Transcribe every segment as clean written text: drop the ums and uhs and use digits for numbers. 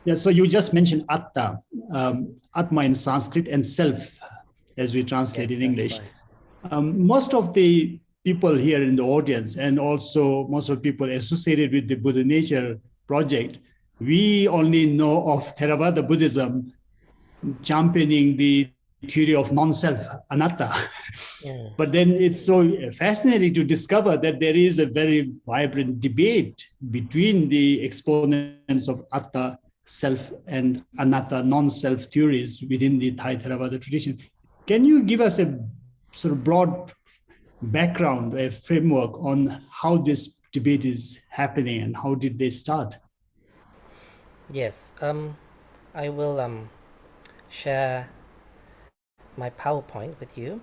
Yeah, so you just mentioned atta, atma in Sanskrit, and self, as we translate in English. Right. Most of the people here in the audience, and also most of the people associated with the Buddha Nature project, we only know of Theravada Buddhism championing the theory of non-self, anatta. But then it's so fascinating to discover that there is a very vibrant debate between the exponents of atta, self, and anatta, non-self theories within the Thai Theravada tradition. Can you give us a sort of broad background, a framework on how this debate is happening and how did they start? Yes, I will share my PowerPoint with you.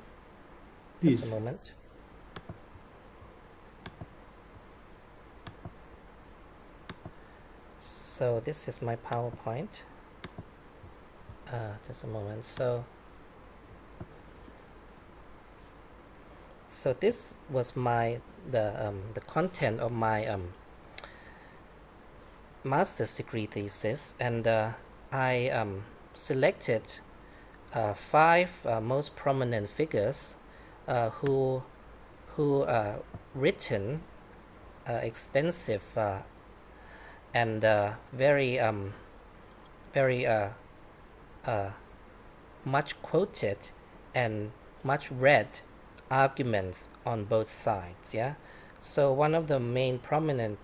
Just a Please. moment. So this is my PowerPoint. Just a moment. So this was the content of my master's degree thesis, and I selected 5 most prominent figures who written extensive and very much quoted and much read arguments on both sides. Yeah, so one of the main prominent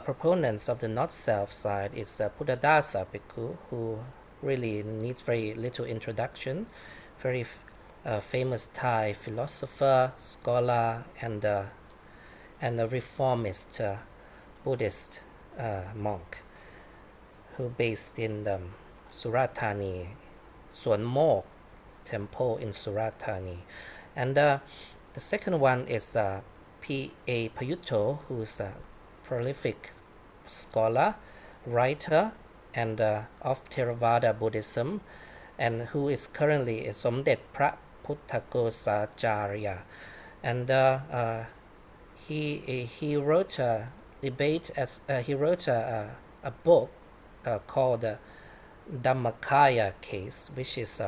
proponents of the not self side is Buddhadasa Bhikkhu, who really needs very little introduction. Very famous Thai philosopher, scholar, and a reformist Buddhist monk who based in Surat Thani, Suan Mok Temple in Surat Thani. And the second one is P.A. Payutto, who is a prolific scholar, writer, and of Theravada Buddhism, and who is currently a Somdet Pra Putthaghosacharya. And he wrote a book called the Dhammakaya case, which is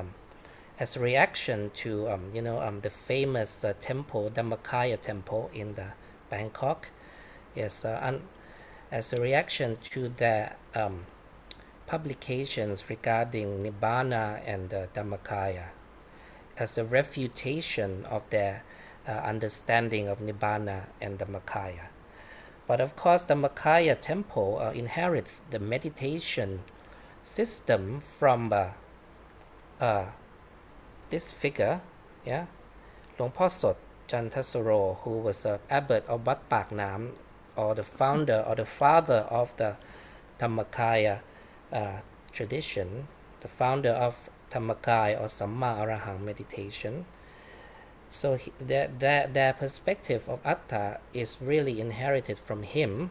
as a reaction to the famous temple, Dhammakaya temple in the Bangkok. Yes, and as a reaction to the publications regarding Nibbana and Dhammakaya, as a refutation of their understanding of Nibbana and Dhammakaya. But of course, the Dhammakaya temple inherits the meditation system from this figure, yeah, Luang Po Sot Chantasaro, who was an abbot of Wat Pak Nam, or the founder or the father of the Dhammakaya tradition, the founder of Dhammakaya or Samma Arahang meditation. So their perspective of Atta is really inherited from him.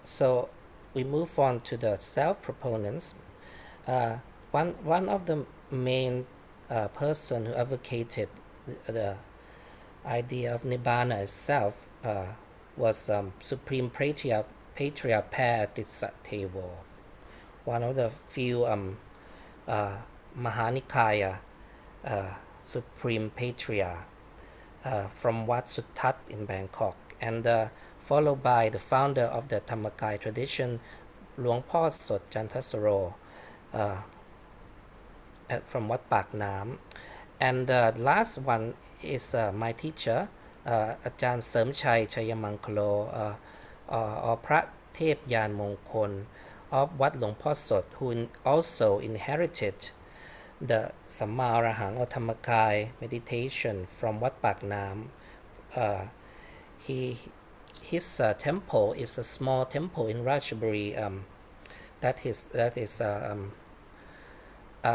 So we move on to the self proponents. One of the main person who advocated the idea of Nibbana itself was Supreme Patriarch Patisattevo, one of the few Mahanikaya Supreme Patriarch from Wat Sutat in Bangkok, and followed by the founder of the Dhammakaya tradition, Luang Po Sot Chantasaro from Wat Pak Nam. And the last one is my teacher, Ajahn Sermchai Chayamankalo, or Prat Thep Yan Mongkol of Wat Luang Po Sot, who also inherited the Samma Arahang or Dhammakaya meditation from Wat Pak Nam. His temple is a small temple in Ratchaburi. That is a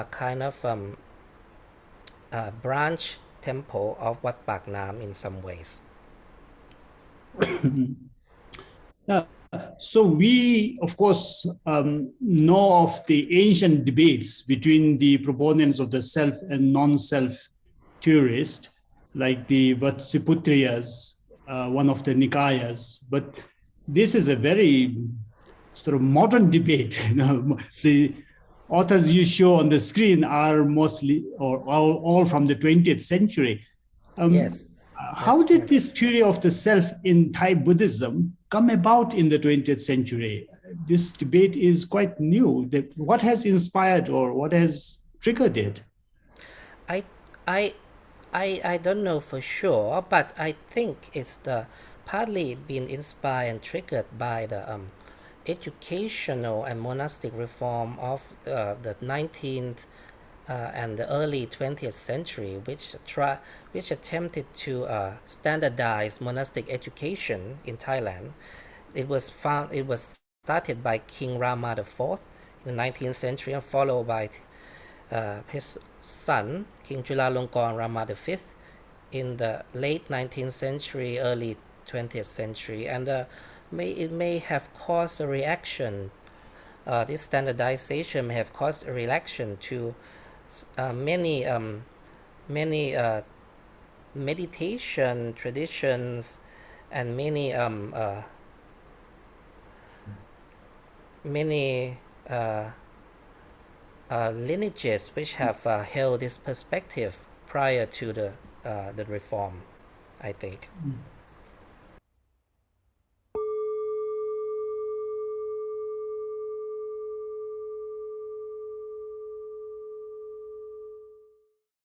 kind of branch temple of Wat Pak Nam in some ways. So we, of course, know of the ancient debates between the proponents of the self and non-self theorists, like the Vatsiputriyas, one of the Nikayas. But this is a very sort of modern debate. The authors you show on the screen are mostly or all from the 20th century. Yes. How did this theory of the self in Thai Buddhism come about in the 20th century? This debate is quite new. What has inspired or what has triggered it? I I I don't know for sure, but I think it's partly been inspired and triggered by the educational and monastic reform of the 19th and the early 20th century, which attempted to standardize monastic education in Thailand. It was started by King Rama IV in the 19th century and followed by his son, King Chulalongkorn Rama V, in the late 19th century, early 20th century, and it may have caused a reaction. This standardization may have caused a reaction to many meditation traditions and many lineages which have held this perspective prior to the reform, I think.